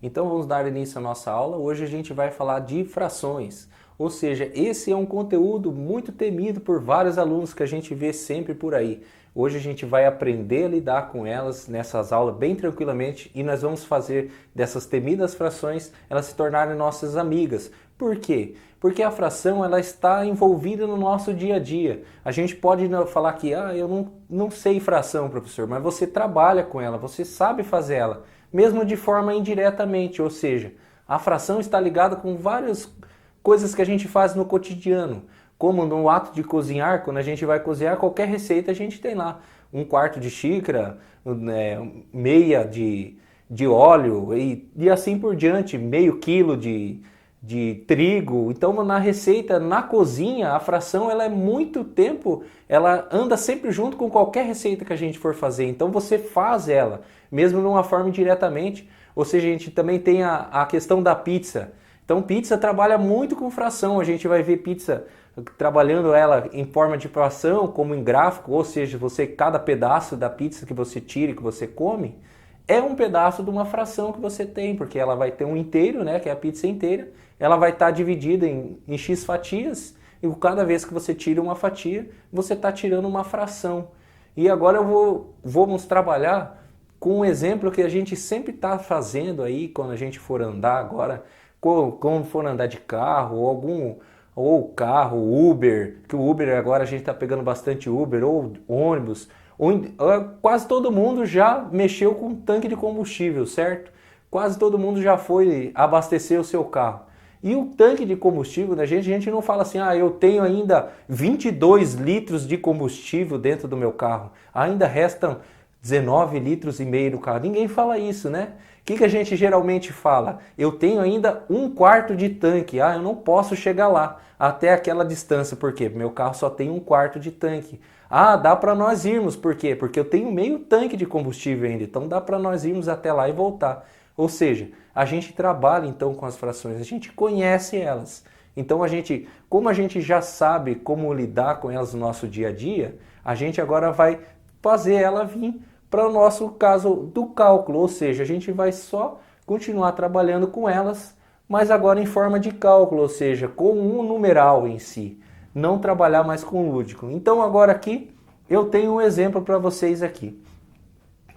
Então vamos dar início à nossa aula. Hoje a gente vai falar de frações, ou seja, esse é um conteúdo muito temido por vários alunos que a gente vê sempre por aí. Hoje a gente vai aprender a lidar com elas nessas aulas bem tranquilamente e nós vamos fazer dessas temidas frações elas se tornarem nossas amigas. Por quê? Porque a fração ela está envolvida no nosso dia a dia. A gente pode falar que eu não sei fração, professor, mas você trabalha com ela, você sabe fazer ela, mesmo de forma indiretamente, ou seja, a fração está ligada com várias coisas que a gente faz no cotidiano, como no ato de cozinhar. Quando a gente vai cozinhar qualquer receita, a gente tem lá um quarto de xícara, meia de óleo e assim por diante, meio quilo de trigo. Então na receita, na cozinha, a fração ela é muito tempo, ela anda sempre junto com qualquer receita que a gente for fazer. Então você faz ela, mesmo de uma forma indiretamente. Ou seja, a gente também tem a questão da pizza. Então pizza trabalha muito com fração, a gente vai ver pizza trabalhando ela em forma de fração, como em gráfico, ou seja, cada pedaço da pizza que você tira e que você come, é um pedaço de uma fração que você tem, porque ela vai ter um inteiro, né, que é a pizza inteira, ela vai estar dividida em X fatias, e cada vez que você tira uma fatia, você está tirando uma fração. E agora vamos trabalhar com um exemplo que a gente sempre está fazendo aí, quando a gente for andar agora, quando for andar de carro, ou carro, Uber, que o Uber agora a gente está pegando bastante Uber, ou ônibus, quase todo mundo já mexeu com tanque de combustível, certo? Quase todo mundo já foi abastecer o seu carro. E o tanque de combustível da gente, a gente não fala assim, eu tenho ainda 22 litros de combustível dentro do meu carro, ainda restam 19 litros e meio no carro. Ninguém fala isso, né? O que a gente geralmente fala? Eu tenho ainda um quarto de tanque, eu não posso chegar lá até aquela distância, por quê? Meu carro só tem um quarto de tanque. Dá para nós irmos, por quê? Porque eu tenho meio tanque de combustível ainda, então dá para nós irmos até lá e voltar. Ou seja, a gente trabalha então com as frações, a gente conhece elas. Então como a gente já sabe como lidar com elas no nosso dia a dia, a gente agora vai fazer ela vir para o nosso caso do cálculo, ou seja, a gente vai só continuar trabalhando com elas, mas agora em forma de cálculo, ou seja, com um numeral em si, não trabalhar mais com lúdico. Então agora aqui eu tenho um exemplo para vocês aqui.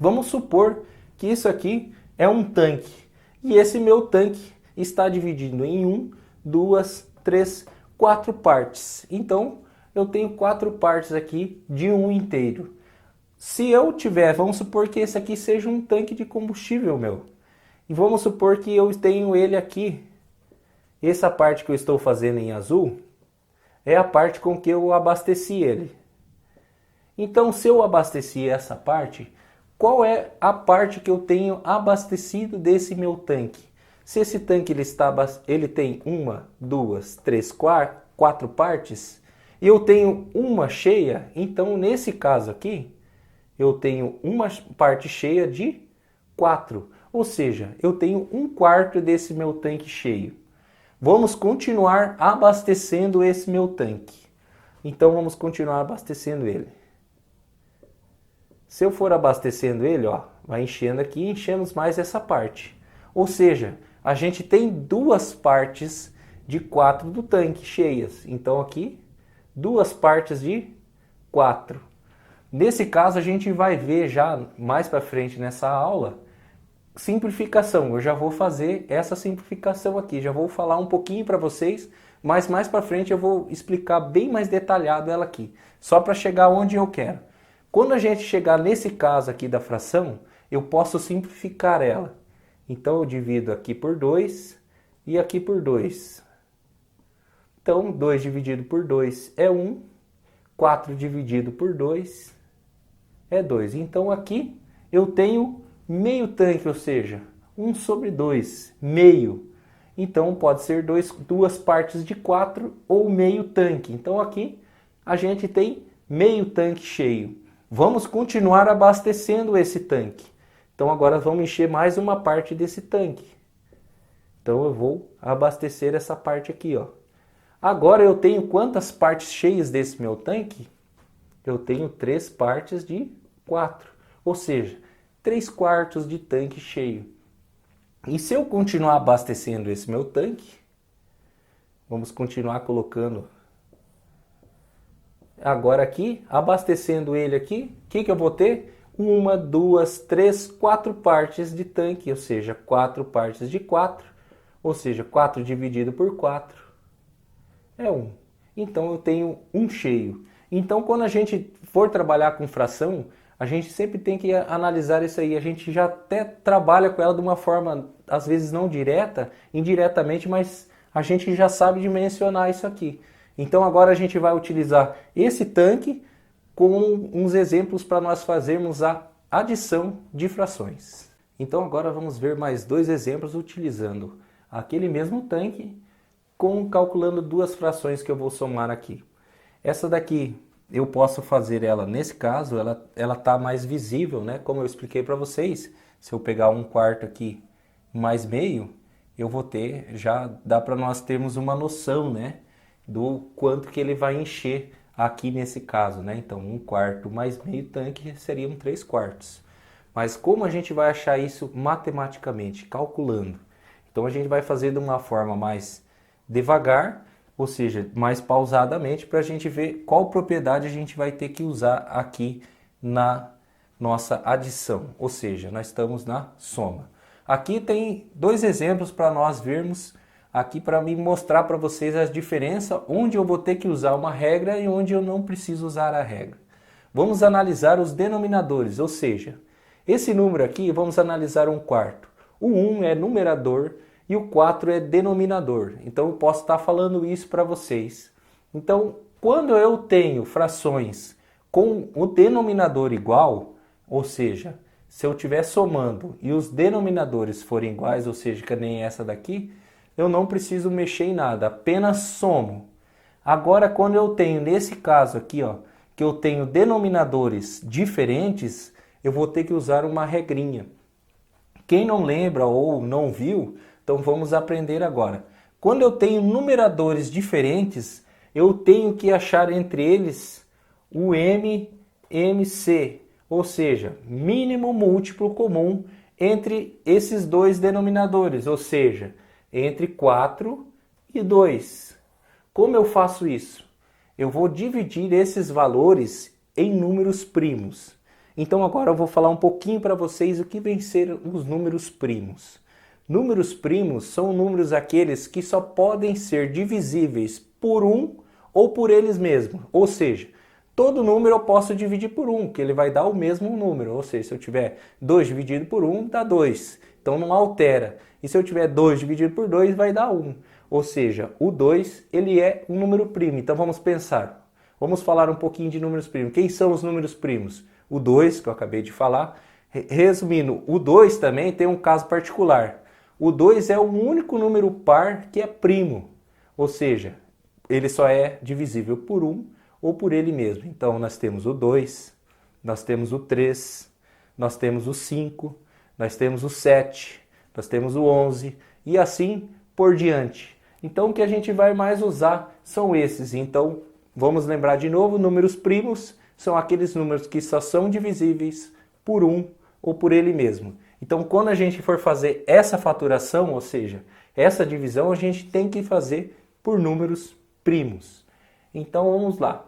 Vamos supor que isso aqui é um tanque e esse meu tanque está dividido em 1, 2, 3, 4 partes. Então eu tenho 4 partes aqui de um inteiro. Se eu tiver, vamos supor que esse aqui seja um tanque de combustível meu. E vamos supor que eu tenho ele aqui. Essa parte que eu estou fazendo em azul é a parte com que eu abasteci ele. Então, se eu abasteci essa parte, qual é a parte que eu tenho abastecido desse meu tanque? Se esse tanque ele tem 1, 2, 3, 4 partes, e eu tenho uma cheia, então nesse caso aqui, eu tenho uma parte cheia de 4. Ou seja, eu tenho um quarto desse meu tanque cheio. Vamos continuar abastecendo esse meu tanque. Então vamos continuar abastecendo ele. Se eu for abastecendo ele, vai enchendo aqui e enchemos mais essa parte. Ou seja, a gente tem duas partes de 4 do tanque cheias. Então aqui, duas partes de 4. Nesse caso, a gente vai ver já mais para frente nessa aula simplificação. Eu já vou fazer essa simplificação aqui, já vou falar um pouquinho para vocês, mas mais para frente eu vou explicar bem mais detalhado ela aqui, só para chegar onde eu quero. Quando a gente chegar nesse caso aqui da fração, eu posso simplificar ela. Então eu divido aqui por 2 e aqui por 2. Então 2 dividido por 2 é 1, 4 dividido por 2 é 2. Então aqui eu tenho meio tanque, ou seja, 1 sobre 2, meio. Então pode ser duas partes de 4 ou meio tanque. Então aqui a gente tem meio tanque cheio. Vamos continuar abastecendo esse tanque. Então agora vamos encher mais uma parte desse tanque. Então eu vou abastecer essa parte aqui, Agora eu tenho quantas partes cheias desse meu tanque? Eu tenho 3 partes de 4, ou seja, 3 quartos de tanque cheio. E se eu continuar abastecendo esse meu tanque, vamos continuar colocando agora aqui, abastecendo ele aqui, o que eu vou ter? 1, 2, 3, 4 partes de tanque, ou seja, 4 partes de 4, ou seja, 4 dividido por 4 é 1. Então eu tenho 1 cheio. Então quando a gente for trabalhar com fração, a gente sempre tem que analisar isso aí. A gente já até trabalha com ela de uma forma, às vezes não direta, indiretamente, mas a gente já sabe dimensionar isso aqui. Então agora a gente vai utilizar esse tanque com uns exemplos para nós fazermos a adição de frações. Então agora vamos ver mais 2 exemplos utilizando aquele mesmo tanque, calculando 2 frações que eu vou somar aqui. Essa daqui eu posso fazer ela, nesse caso, ela está mais visível, né? Como eu expliquei para vocês, se eu pegar 1/4 aqui mais meio, eu vou ter, já dá para nós termos uma noção, né? Do quanto que ele vai encher aqui nesse caso, né? Então 1/4 mais meio tanque seriam 3/4. Mas como a gente vai achar isso matematicamente, calculando? Então a gente vai fazer de uma forma mais devagar, ou seja, mais pausadamente, para a gente ver qual propriedade a gente vai ter que usar aqui na nossa adição, ou seja, nós estamos na soma. Aqui tem 2 exemplos para nós vermos aqui para me mostrar para vocês as diferenças, onde eu vou ter que usar uma regra e onde eu não preciso usar a regra. Vamos analisar os denominadores, ou seja, esse número aqui, vamos analisar 1/4. O 1 é numerador e o 4 é denominador. Então eu posso estar falando isso para vocês. Então, quando eu tenho frações com o denominador igual, ou seja, se eu estiver somando e os denominadores forem iguais, ou seja, que nem essa daqui, eu não preciso mexer em nada, apenas somo. Agora, quando eu tenho, nesse caso aqui, ó, que eu tenho denominadores diferentes, eu vou ter que usar uma regrinha. Quem não lembra ou não viu, então vamos aprender agora. Quando eu tenho numeradores diferentes, eu tenho que achar entre eles o MMC, ou seja, mínimo múltiplo comum entre esses 2 denominadores, ou seja, entre 4 e 2. Como eu faço isso? Eu vou dividir esses valores em números primos. Então agora eu vou falar um pouquinho para vocês o que vem ser os números primos. Números primos são números aqueles que só podem ser divisíveis por 1 ou por eles mesmos. Ou seja, todo número eu posso dividir por 1, que ele vai dar o mesmo número. Ou seja, se eu tiver 2 dividido por 1, dá 2. Então não altera. E se eu tiver 2 dividido por 2, vai dar 1. Ou seja, o 2 ele é um número primo. Então vamos pensar. Vamos falar um pouquinho de números primos. Quem são os números primos? O 2, que eu acabei de falar. Resumindo, o 2 também tem um caso particular. O 2 é o único número par que é primo, ou seja, ele só é divisível por 1 ou por ele mesmo. Então nós temos o 2, nós temos o 3, nós temos o 5, nós temos o 7, nós temos o 11 e assim por diante. Então o que a gente vai mais usar são esses. Então vamos lembrar de novo, números primos são aqueles números que só são divisíveis por 1 ou por ele mesmo. Então, quando a gente for fazer essa faturação, ou seja, essa divisão, a gente tem que fazer por números primos. Então, vamos lá.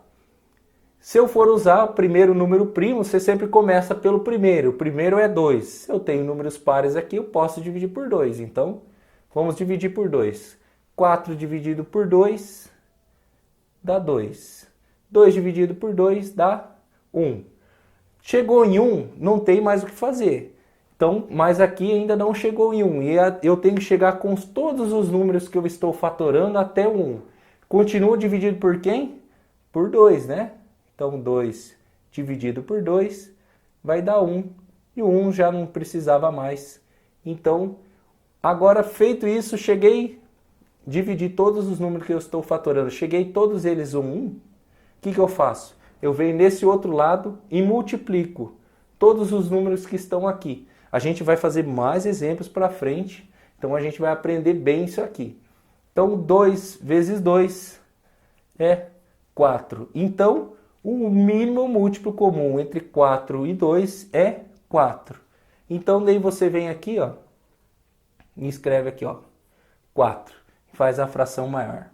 Se eu for usar o primeiro número primo, você sempre começa pelo primeiro. O primeiro é 2. Se eu tenho números pares aqui, eu posso dividir por 2. Então, vamos dividir por 2. 4 dividido por 2 dá 2. 2 dividido por 2 dá 1. Chegou em 1, não tem mais o que fazer. Então, mas aqui ainda não chegou em 1. E eu tenho que chegar com todos os números que eu estou fatorando até o 1. Continua dividido por quem? Por 2, né? Então, 2 dividido por 2 vai dar 1. E o 1 já não precisava mais. Então, agora feito isso, dividi todos os números que eu estou fatorando. Cheguei todos eles 1. O que eu faço? Eu venho nesse outro lado e multiplico todos os números que estão aqui. A gente vai fazer mais exemplos para frente, então a gente vai aprender bem isso aqui. Então 2 vezes 2 é 4. Então o mínimo múltiplo comum entre 4 e 2 é 4. Então daí você vem aqui, ó, e escreve aqui, ó, 4. Faz a fração maior.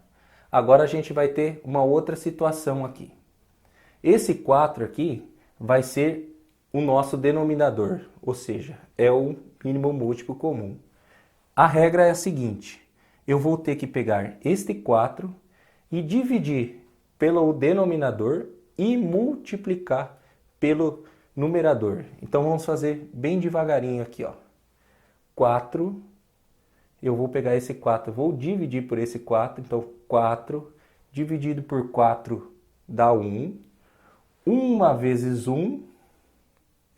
Agora a gente vai ter uma outra situação aqui. Esse 4 aqui vai ser o nosso denominador, ou seja, é o mínimo múltiplo comum. A regra é a seguinte, eu vou ter que pegar este 4 e dividir pelo denominador e multiplicar pelo numerador. Então vamos fazer bem devagarinho aqui, ó. 4, eu vou pegar esse 4, vou dividir por esse 4, então 4 dividido por 4 dá 1. 1 vezes 1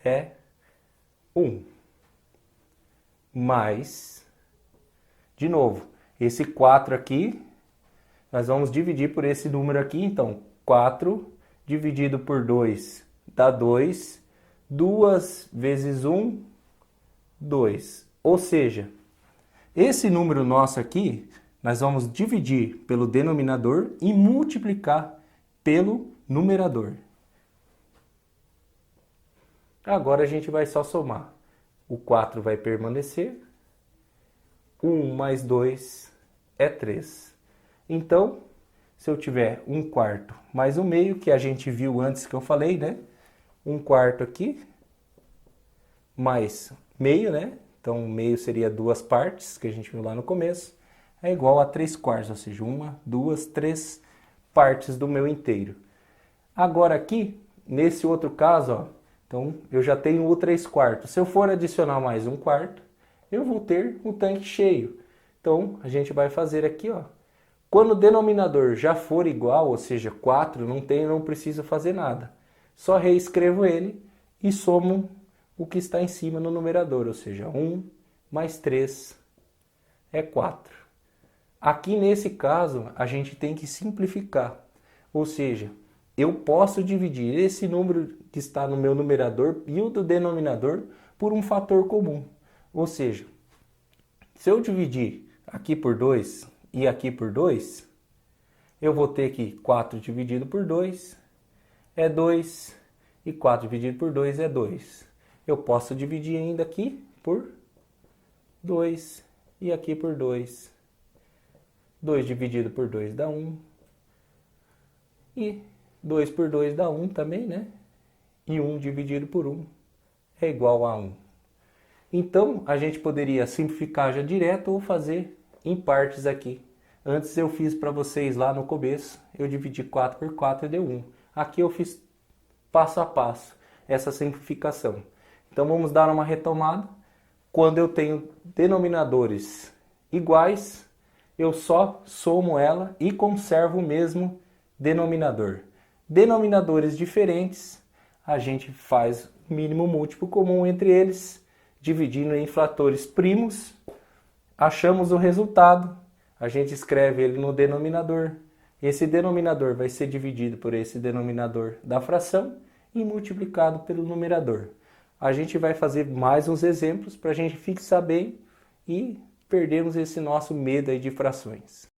é 1. Mais, de novo, esse 4 aqui, nós vamos dividir por esse número aqui, então 4 dividido por 2 dá 2. 2 vezes 1, 2. Ou seja, esse número nosso aqui, nós vamos dividir pelo denominador e multiplicar pelo numerador. Agora a gente vai só somar. O 4 vai permanecer. 1 mais 2 é 3. Então, se eu tiver 1/4 mais 1/2, que a gente viu antes que eu falei, né? 1/4 aqui, mais meio, né? Então, meio seria 2 partes, que a gente viu lá no começo. É igual a 3/4, ou seja, 1, 2, 3 partes do meu inteiro. Agora aqui, nesse outro caso, ó, então eu já tenho o 3/4. Se eu for adicionar mais 1/4, eu vou ter o tanque cheio. Então, a gente vai fazer aqui, ó. Quando o denominador já for igual, ou seja, 4, não preciso fazer nada. Só reescrevo ele e somo o que está em cima no numerador, ou seja, 1 mais 3 é 4. Aqui nesse caso, a gente tem que simplificar, ou seja, eu posso dividir esse número que está no meu numerador e o do denominador por um fator comum. Ou seja, se eu dividir aqui por 2 e aqui por 2, eu vou ter que 4 dividido por 2 é 2 e 4 dividido por 2 é 2. Eu posso dividir ainda aqui por 2 e aqui por 2. 2 dividido por 2 dá 1. E 2 por 2 dá 1 também, né? E 1 dividido por 1 é igual a 1. Então, a gente poderia simplificar já direto ou fazer em partes aqui. Antes eu fiz para vocês lá no começo, eu dividi 4 por 4 e deu 1. Aqui eu fiz passo a passo essa simplificação. Então vamos dar uma retomada. Quando eu tenho denominadores iguais, eu só somo ela e conservo o mesmo denominador. Denominadores diferentes, a gente faz o mínimo múltiplo comum entre eles, dividindo em fatores primos, achamos o resultado, a gente escreve ele no denominador. Esse denominador vai ser dividido por esse denominador da fração e multiplicado pelo numerador. A gente vai fazer mais uns exemplos para a gente fixar bem e perdermos esse nosso medo aí de frações.